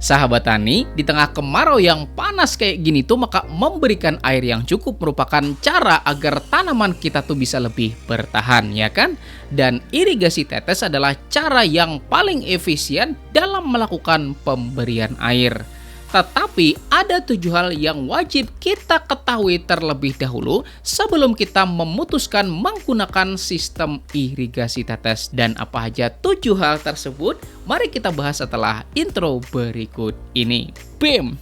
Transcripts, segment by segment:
Sahabat tani, di tengah kemarau yang panas kayak gini tuh, maka memberikan air yang cukup merupakan cara agar tanaman kita tuh bisa lebih bertahan, ya kan? Dan irigasi tetes adalah cara yang paling efisien dalam melakukan pemberian air. Tetapi ada 7 hal yang wajib kita ketahui terlebih dahulu sebelum kita memutuskan menggunakan sistem irigasi tetes. Dan apa aja 7 hal tersebut? Mari kita bahas setelah intro berikut ini. BIM!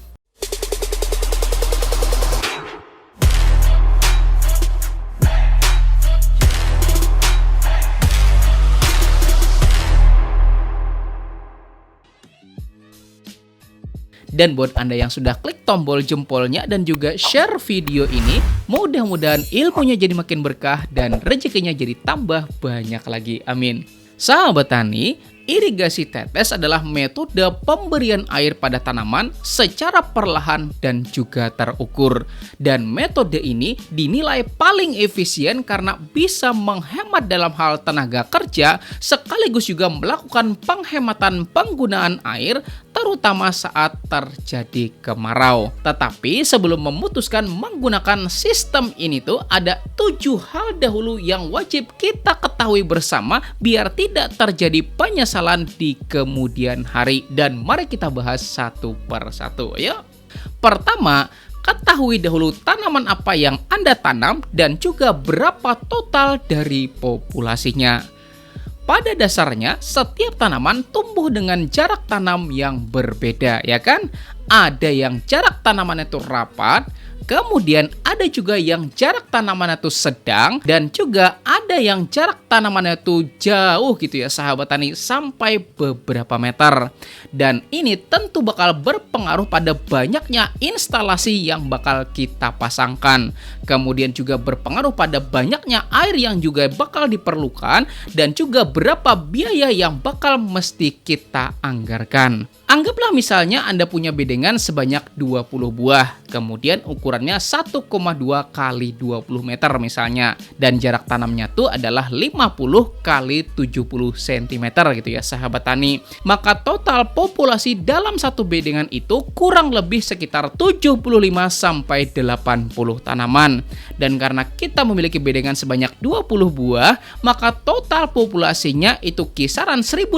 Dan buat Anda yang sudah klik tombol jempolnya dan juga share video ini, mudah-mudahan ilmunya jadi makin berkah dan rezekinya jadi tambah banyak lagi. Amin. Sahabat tani, irigasi tetes adalah metode pemberian air pada tanaman secara perlahan dan juga terukur. Dan metode ini dinilai paling efisien karena bisa menghemat dalam hal tenaga kerja sekaligus juga melakukan penghematan penggunaan air terutama saat terjadi kemarau. Tetapi sebelum memutuskan menggunakan sistem ini tuh ada 7 hal dahulu yang wajib kita ketahui bersama biar tidak terjadi penyesalan di kemudian hari. Dan mari kita bahas satu per satu. Ayo. Pertama, ketahui dahulu tanaman apa yang Anda tanam dan juga berapa total dari populasinya. Pada dasarnya, setiap tanaman tumbuh dengan jarak tanam yang berbeda, ya kan? Ada yang jarak tanamannya itu rapat, kemudian ada juga yang jarak tanamannya itu sedang, dan juga ada yang jarak tanamannya itu jauh gitu ya sahabat tani, sampai beberapa meter. Dan ini tentu bakal berpengaruh pada banyaknya instalasi yang bakal kita pasangkan. Kemudian juga berpengaruh pada banyaknya air yang juga bakal diperlukan, dan juga berapa biaya yang bakal mesti kita anggarkan. Anggaplah misalnya Anda punya bedengan sebanyak 20 buah, kemudian ukurannya 1,2 kali 20 meter misalnya, dan jarak tanamnya tuh adalah 50 kali 70 cm gitu ya sahabat tani. Maka total populasi dalam satu bedengan itu kurang lebih sekitar 75 sampai 80 tanaman. Dan karena kita memiliki bedengan sebanyak 20 buah, maka total populasinya itu kisaran 1.500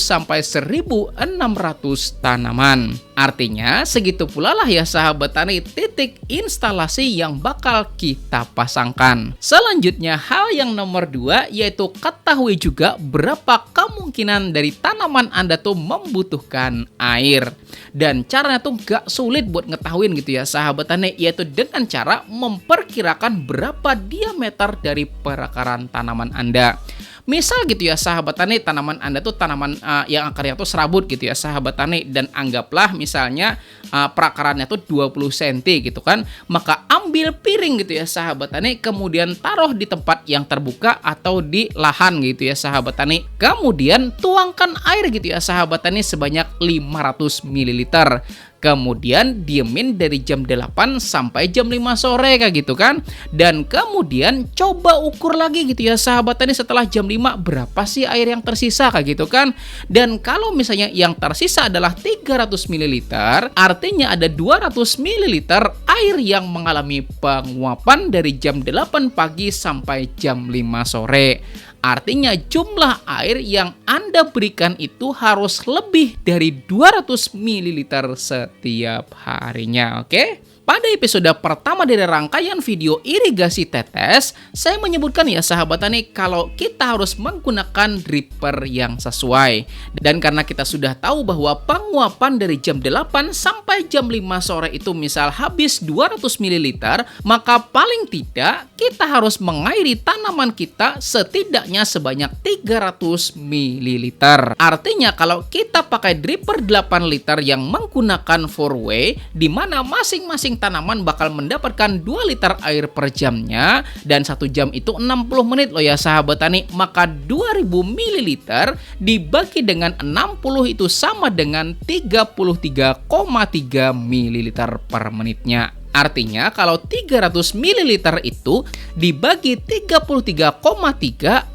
sampai 1.600 tanaman. Artinya segitu pula lah ya sahabat tani titik instalasi yang bakal kita pasangkan. Selanjutnya hal yang nomor 2 yaitu ketahui juga berapa kemungkinan dari tanaman Anda tuh membutuhkan air. Dan caranya tuh gak sulit buat ngetahuin gitu ya sahabat tani, yaitu dengan cara memperkirakan berapa diameter dari perakaran tanaman Anda. Misal gitu ya sahabat tani, tanaman Anda tuh tanaman yang akarnya tuh serabut gitu ya sahabat tani, dan anggaplah misalnya perakarannya tuh 20 cm gitu kan, maka ambil piring gitu ya sahabat tani, kemudian taruh di tempat yang terbuka atau di lahan gitu ya sahabat tani, kemudian tuangkan air gitu ya sahabat tani sebanyak 500 ml. Kemudian diemin dari jam 8 sampai jam 5 sore kayak gitu kan. Dan kemudian coba ukur lagi gitu ya sahabat tani setelah jam 5 berapa sih air yang tersisa kayak gitu kan. Dan kalau misalnya yang tersisa adalah 300 ml, artinya ada 200 ml air yang mengalami penguapan dari jam 8 pagi sampai jam 5 sore. Artinya jumlah air yang Anda berikan itu harus lebih dari 200 ml setiap harinya, oke? Pada episode pertama dari rangkaian video irigasi tetes, saya menyebutkan ya sahabat tani kalau kita harus menggunakan dripper yang sesuai. Dan karena kita sudah tahu bahwa penguapan dari jam 8 sampai jam 5 sore itu misal habis 200 ml, maka paling tidak kita harus mengairi tanaman kita setidaknya sebanyak 300 ml. Artinya kalau kita pakai dripper 8 liter yang menggunakan 4-way, di mana masing-masing tanaman bakal mendapatkan 2 liter air per jamnya, dan 1 jam itu 60 menit loh ya sahabat tani, maka 2000 ml dibagi dengan 60 itu sama dengan 33,3 ml per menitnya. Artinya kalau 300 ml itu dibagi 33,3,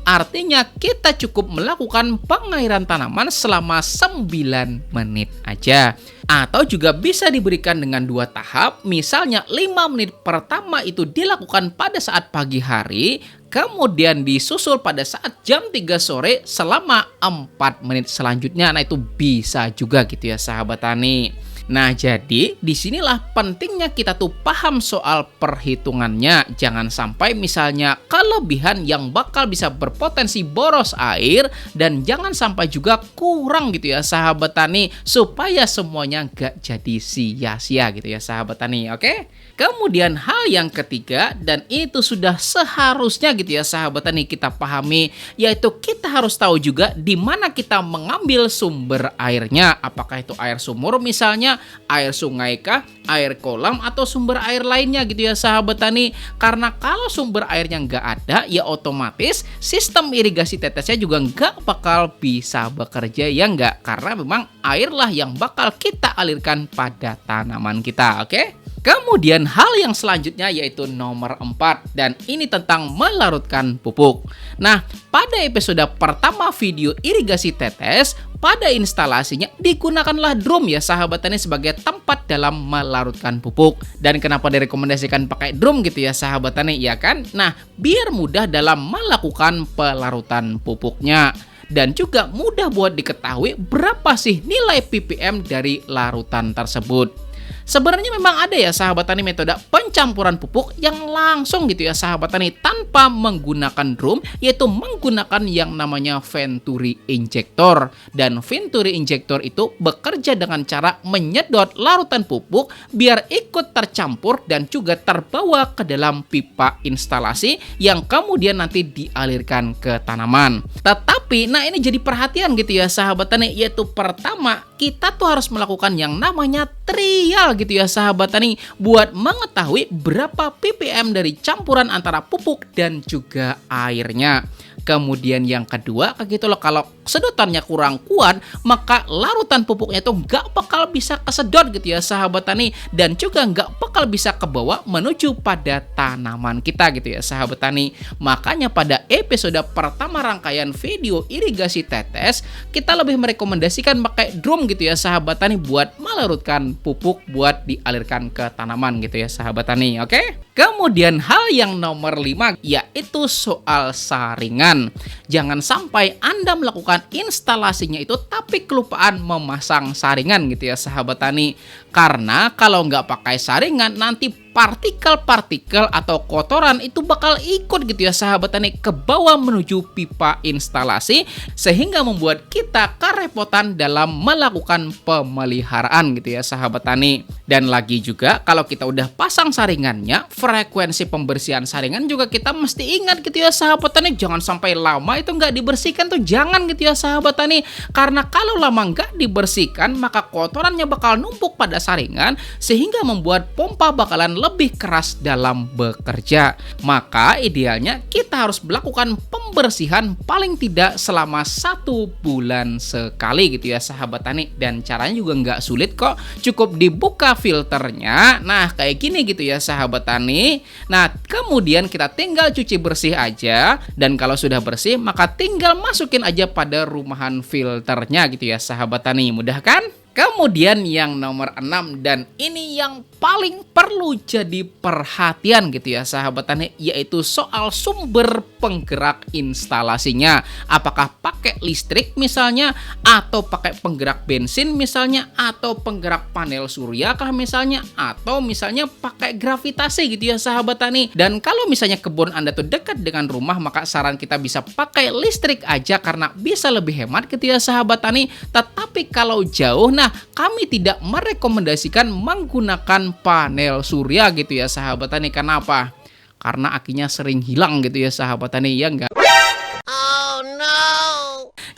artinya kita cukup melakukan pengairan tanaman selama 9 menit aja. Atau juga bisa diberikan dengan 2 tahap, misalnya 5 menit pertama itu dilakukan pada saat pagi hari, kemudian disusul pada saat jam 3 sore selama 4 menit selanjutnya. Nah itu bisa juga gitu ya sahabat tani. Nah, jadi disinilah pentingnya kita tuh paham soal perhitungannya. Jangan sampai misalnya kelebihan yang bakal bisa berpotensi boros air, dan jangan sampai juga kurang gitu ya sahabat tani, supaya semuanya nggak jadi sia-sia gitu ya sahabat tani, oke? Kemudian hal yang ketiga, dan itu sudah seharusnya gitu ya sahabat tani kita pahami, yaitu kita harus tahu juga di mana kita mengambil sumber airnya. Apakah itu air sumur misalnya, air sungai kah, air kolam, atau sumber air lainnya gitu ya sahabat tani. Karena kalau sumber airnya nggak ada, ya otomatis sistem irigasi tetesnya juga nggak bakal bisa bekerja ya nggak. Karena memang airlah yang bakal kita alirkan pada tanaman kita, oke? Kemudian hal yang selanjutnya yaitu nomor 4, dan ini tentang melarutkan pupuk. Nah, pada episode pertama video irigasi tetes, pada instalasinya digunakanlah drum ya sahabat tani sebagai tempat dalam melarutkan pupuk. Dan kenapa direkomendasikan pakai drum gitu ya sahabat tani, ya kan? Nah, biar mudah dalam melakukan pelarutan pupuknya. Dan juga mudah buat diketahui berapa sih nilai ppm dari larutan tersebut. Sebenarnya memang ada ya sahabat tani metode pencampuran pupuk yang langsung gitu ya sahabat tani tanpa menggunakan drum, yaitu menggunakan yang namanya Venturi injector. Dan Venturi injector itu bekerja dengan cara menyedot larutan pupuk biar ikut tercampur dan juga terbawa ke dalam pipa instalasi yang kemudian nanti dialirkan ke tanaman. Tetapi nah ini jadi perhatian gitu ya sahabat tani, yaitu pertama kita tuh harus melakukan yang namanya trial gitu ya sahabat tani buat mengetahui berapa ppm dari campuran antara pupuk dan juga airnya. Kemudian yang kedua kayak gitu loh, kalau sedotannya kurang kuat maka larutan pupuknya itu nggak bakal bisa kesedot gitu ya sahabat tani, dan juga nggak bakal bisa kebawa menuju pada tanaman kita gitu ya sahabat tani. Makanya pada episode pertama rangkaian video irigasi tetes kita lebih merekomendasikan pakai drum gitu ya sahabat tani buat melarutkan pupuk buat dialirkan ke tanaman gitu ya sahabat tani, oke? Kemudian hal yang nomor 5 yaitu soal saringan. Jangan sampai Anda melakukan instalasinya itu tapi kelupaan memasang saringan gitu ya sahabat tani. Karena kalau nggak pakai saringan nanti partikel-partikel atau kotoran itu bakal ikut gitu ya sahabat tani ke bawah menuju pipa instalasi, sehingga membuat kita kerepotan dalam melakukan pemeliharaan gitu ya sahabat tani. Dan lagi juga kalau kita udah pasang saringannya, frekuensi pembersihan saringan juga kita mesti ingat gitu ya sahabat tani, jangan sampai lama itu nggak dibersihkan tuh, jangan gitu ya sahabat tani. Karena kalau lama nggak dibersihkan maka kotorannya bakal numpuk pada saringan sehingga membuat pompa bakalan lebih keras dalam bekerja. Maka idealnya kita harus melakukan pembersihan paling tidak selama 1 bulan sekali gitu ya sahabat tani. Dan caranya juga nggak sulit kok, cukup dibuka filternya. Nah kayak gini gitu ya sahabat tani. Nah kemudian kita tinggal cuci bersih aja, dan kalau sudah bersih maka tinggal masukin aja pada rumahan filternya gitu ya sahabat tani. Mudah kan? Kemudian yang nomor 6, dan ini yang paling perlu jadi perhatian gitu ya sahabat tani, yaitu soal sumber penggerak instalasinya. Apakah pakai listrik misalnya, atau pakai penggerak bensin misalnya, atau penggerak panel surya kah misalnya, atau misalnya pakai gravitasi gitu ya sahabat tani. Dan kalau misalnya kebun Anda tuh dekat dengan rumah, maka saran kita bisa pakai listrik aja karena bisa lebih hemat gitu ya sahabat tani. Tetapi kalau jauh, nah kami tidak merekomendasikan menggunakan panel surya gitu ya sahabat tani. Kenapa? Karena akinya sering hilang gitu ya sahabat tani, ya enggak? Oh no.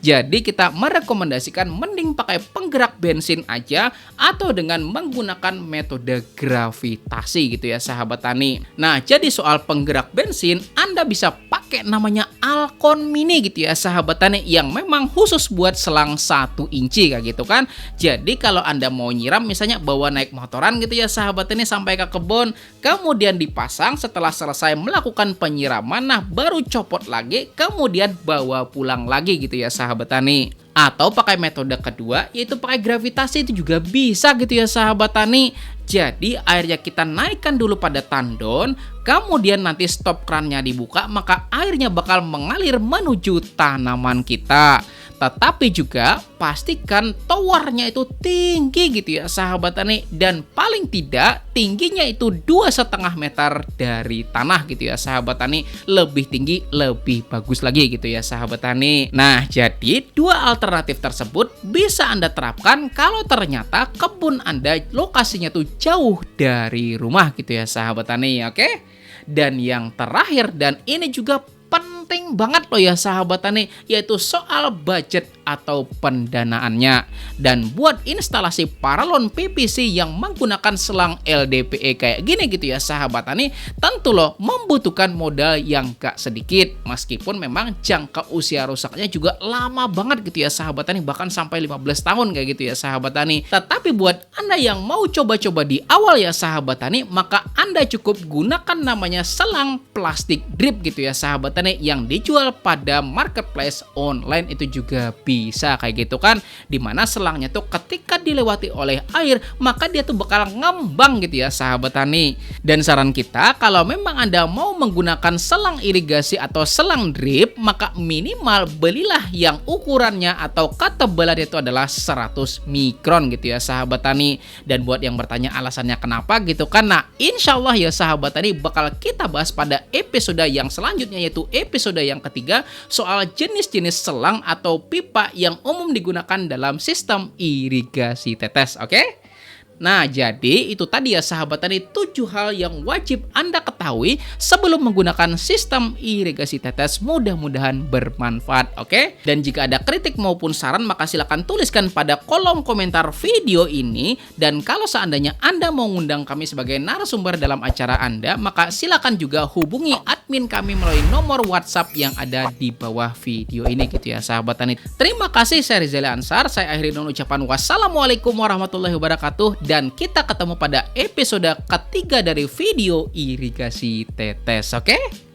Jadi kita merekomendasikan mending pakai penggerak bensin aja atau dengan menggunakan metode gravitasi gitu ya sahabat tani. Nah jadi soal penggerak bensin Anda bisa pakai pakai namanya Alcon Mini gitu ya sahabat tani, yang memang khusus buat selang 1 inci kayak gitu kan. Jadi kalau Anda mau nyiram misalnya bawa naik motoran gitu ya sahabat tani sampai ke kebun, kemudian dipasang, setelah selesai melakukan penyiraman, nah baru copot lagi, kemudian bawa pulang lagi gitu ya sahabat tani. Atau pakai metode kedua, yaitu pakai gravitasi, itu juga bisa gitu ya sahabat tani. Jadi airnya kita naikkan dulu pada tandon, kemudian nanti stop kerannya dibuka, maka airnya bakal mengalir menuju tanaman kita. Tetapi juga pastikan towernya itu tinggi gitu ya sahabat tani, dan paling tidak tingginya itu 2,5 meter dari tanah gitu ya sahabat tani. Lebih tinggi lebih bagus lagi gitu ya sahabat tani. Nah, jadi dua alternatif tersebut bisa Anda terapkan kalau ternyata kebun Anda lokasinya tuh jauh dari rumah gitu ya sahabat tani, oke? Dan yang terakhir, dan ini juga penting banget loh ya sahabat tani, yaitu soal budget atau pendanaannya. Dan buat instalasi paralon PVC yang menggunakan selang LDPE kayak gini gitu ya sahabat tani, tentu loh membutuhkan modal yang gak sedikit. Meskipun memang jangka usia rusaknya juga lama banget gitu ya sahabat tani, bahkan sampai 15 tahun kayak gitu ya sahabat tani. Tetapi buat Anda yang mau coba-coba di awal ya sahabat tani, maka Anda cukup gunakan namanya selang plastik drip gitu ya sahabat tani, yang dijual pada marketplace online itu juga bisa kayak gitu kan, dimana selangnya tuh ketika dilewati oleh air maka dia tuh bakal ngembang gitu ya sahabat tani. Dan saran kita, kalau memang Anda mau menggunakan selang irigasi atau selang drip, maka minimal belilah yang ukurannya atau ketebalannya itu adalah 100 mikron gitu ya sahabat tani. Dan buat yang bertanya alasannya kenapa gitu kan, nah insya Allah ya sahabat tani bakal kita bahas pada episode yang selanjutnya, yaitu episode yang ketiga, soal jenis-jenis selang atau pipa yang umum digunakan dalam sistem irigasi tetes, oke? Nah, jadi itu tadi ya sahabat tani 7 hal yang wajib Anda ketahui sebelum menggunakan sistem irigasi tetes. Mudah-mudahan bermanfaat, oke? Dan jika ada kritik maupun saran, maka silakan tuliskan pada kolom komentar video ini. Dan kalau seandainya Anda mau ngundang kami sebagai narasumber dalam acara Anda, maka silakan juga hubungi admin kami melalui nomor WhatsApp yang ada di bawah video ini gitu ya sahabat tani. Terima kasih, saya Rizal Ansar. Saya akhiri dengan ucapan wassalamualaikum warahmatullahi wabarakatuh. Dan kita ketemu pada episode ketiga dari video irigasi tetes, oke?